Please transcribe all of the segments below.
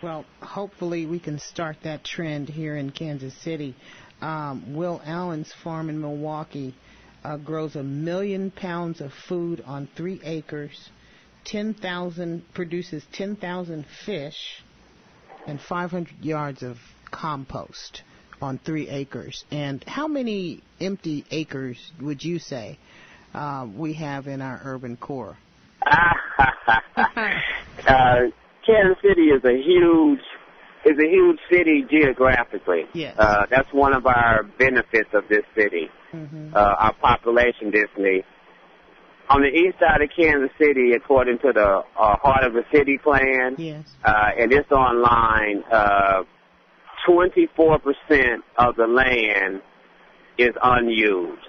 Well, hopefully we can start that trend here in Kansas City. Will Allen's farm in Milwaukee grows 1 million pounds of food on 3 acres, produces 10,000 fish, and 500 yards of compost on 3 acres. And how many empty acres would you say we have in our urban core? Kansas City is a huge city geographically. Yes. That's one of our benefits of this city, our population density. On the east side of Kansas City, according to the Heart of the City plan, yes. And it's online, 24% of the land is unused.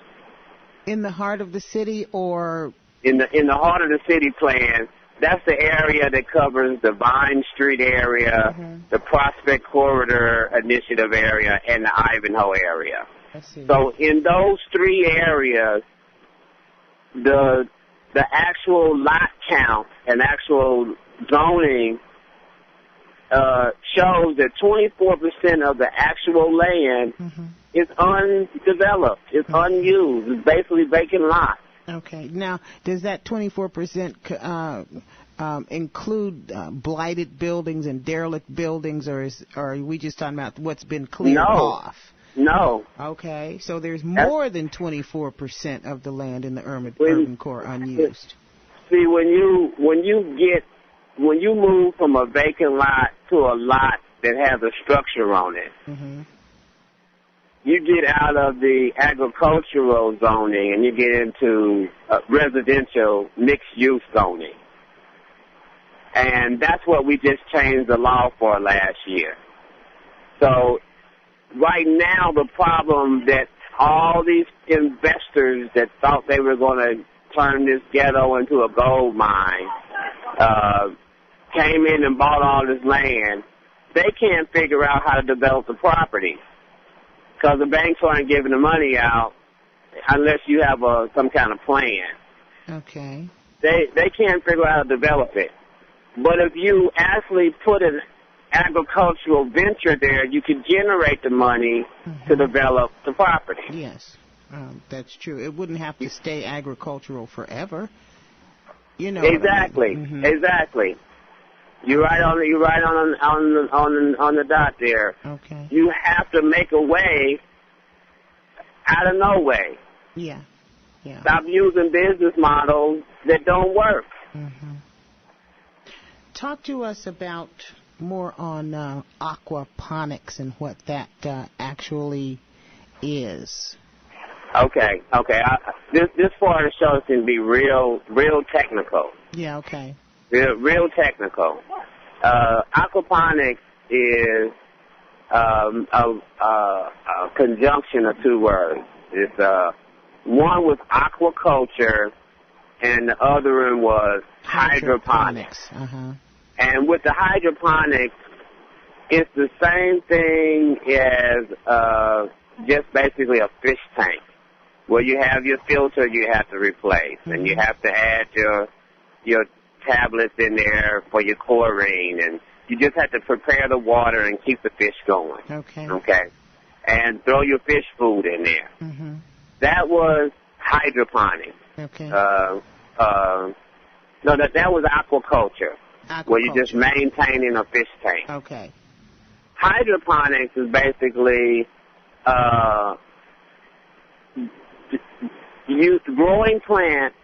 In the heart of the city, or in the Heart of the City plan, that's the area that covers the Vine Street area, the Prospect Corridor Initiative area, and the Ivanhoe area. I see. So in those 3 areas, the actual lot count and actual zoning shows that 24% of the actual land is undeveloped, it's unused, it's basically vacant lots. Okay. Now, does that 24% include blighted buildings and derelict buildings, or are we just talking about what's been cleared off? No. Okay. So there's more than 24% of the land in the urban core unused. See, when you move from a vacant lot to a lot that has a structure on it, you get out of the agricultural zoning and you get into residential mixed-use zoning. And that's what we just changed the law for last year. So right now the problem that all these investors that thought they were going to turn this ghetto into a gold mine came in and bought all this land, they can't figure out how to develop the property. Because the banks aren't giving the money out unless you have some kind of plan. Okay. They can't figure out how to develop it. But if you actually put an agricultural venture there, you can generate the money to develop the property. Yes, that's true. It wouldn't have to stay agricultural forever. You know. Exactly. What I mean. Exactly. You're right on the dot there. Okay. You have to make a way out of no way. Yeah. Stop using business models that don't work. Talk to us about more on aquaponics and what that actually is. Okay. This part of the show can be real technical. Yeah. Okay. Real technical. Aquaponics is a conjunction of 2 words. It's one was aquaculture, and the other one was hydroponics. And with the hydroponics, it's the same thing as just basically a fish tank, where you have your filter you have to replace, and you have to add your tablets in there for your chlorine, and you just have to prepare the water and keep the fish going. Okay. And throw your fish food in there. That was hydroponics. Okay. No, that was aquaculture, where you're just maintaining a fish tank. Okay. Hydroponics is basically growing plants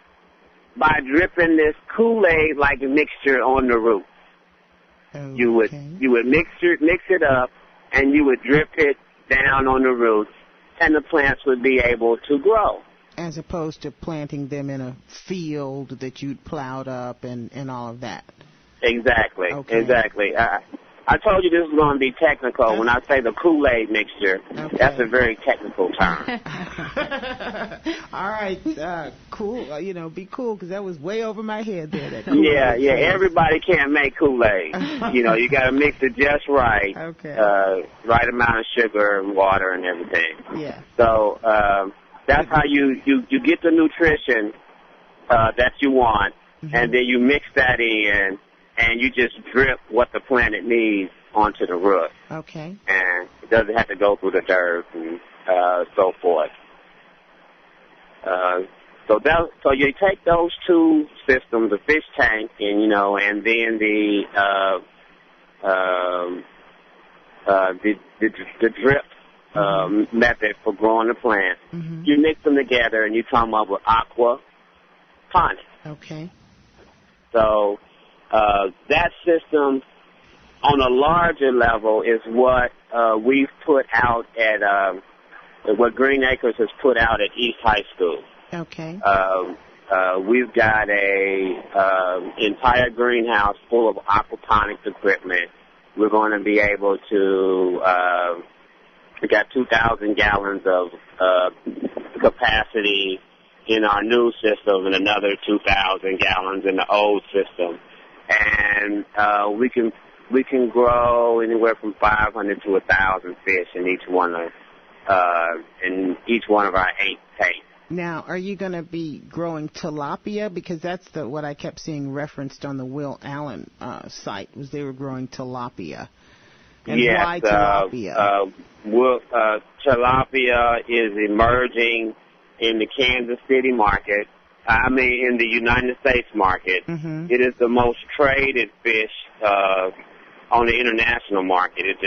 by dripping this Kool-Aid-like mixture on the roots. Okay. You would mix it up, and you would drip it down on the roots, and the plants would be able to grow. As opposed to planting them in a field that you'd plowed up and all of that. Exactly. Okay. Exactly. I told you this was going to be technical. When I say the Kool-Aid mixture, that's a very technical term. All right. Cool. Be cool, because that was way over my head there. That yeah. Everybody can't make Kool-Aid. You got to mix it just right. Okay. Right amount of sugar and water and everything. Yeah. So that's how you get the nutrition that you want, and then you mix that in. and you just drip what the plant needs onto the root. Okay. And it doesn't have to go through the dirt and so forth. So you take those two systems, the fish tank, and and then the drip method for growing the plant. Mm-hmm. You mix them together, and you come up with aquaponics. Okay. So that system, on a larger level, is what we've put out at what Green Acres has put out at East High School. Okay. We've got a entire greenhouse full of aquaponics equipment. We're going to be able to. We got 2,000 gallons of capacity in our new system, and another 2,000 gallons in the old system, and we can grow anywhere from 500 to 1,000 fish in each one of our 8 tanks. Now, are you going to be growing tilapia? Because that's what I kept seeing referenced on the Will Allen site, was they were growing tilapia. And yes, why tilapia? Tilapia is emerging in the Kansas City market. In the United States market. Mm-hmm. It is the most traded fish on the international market. It's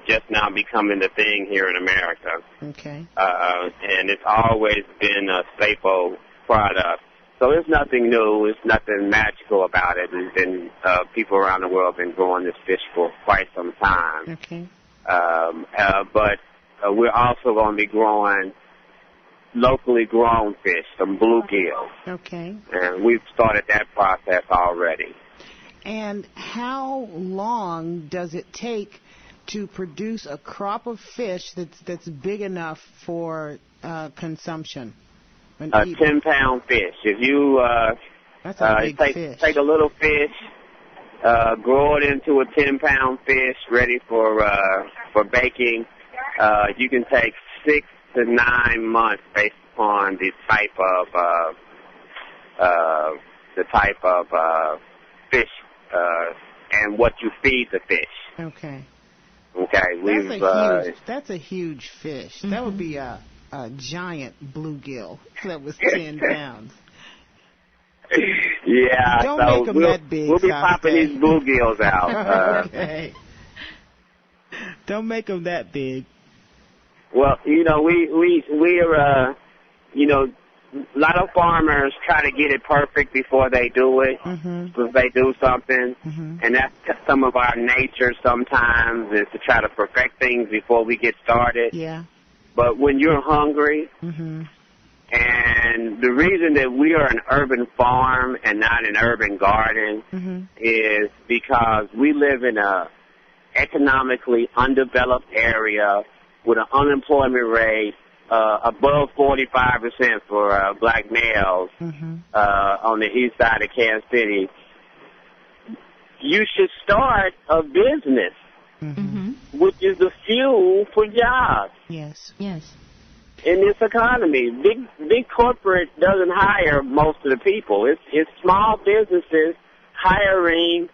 just now becoming the thing here in America. Okay. And it's always been a staple product. So it's nothing new. It's nothing magical about it. There's been people around the world have been growing this fish for quite some time. Okay. But we're also going to be growing locally grown fish, some bluegills. Okay. And we've started that process already. And how long does it take to produce a crop of fish that's big enough for consumption? A 10-pound fish. If you that's a big fish. Take a little fish, grow it into a 10-pound fish ready for baking, you can take 6 to 9 months based upon the type of fish and what you feed the fish. Okay. Okay. That's a huge fish. Mm-hmm. That would be a giant bluegill that was 10 pounds. Yeah. Don't make them that big. We'll be popping these bluegills out. Okay. Don't make them that big. Well, we're a lot of farmers try to get it perfect before they do it, because they do something, and that's some of our nature sometimes, is to try to perfect things before we get started. Yeah. But when you're hungry, and the reason that we are an urban farm and not an urban garden is because we live in a economically undeveloped area with an unemployment rate above 45% for black males on the east side of Kansas City. You should start a business, which is the fuel for jobs. Yes. In this economy, big corporate doesn't hire most of the people. It's small businesses hiring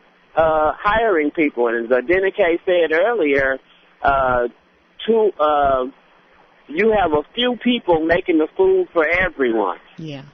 people. And as Adenike said earlier, you have a few people making the food for everyone. Yeah.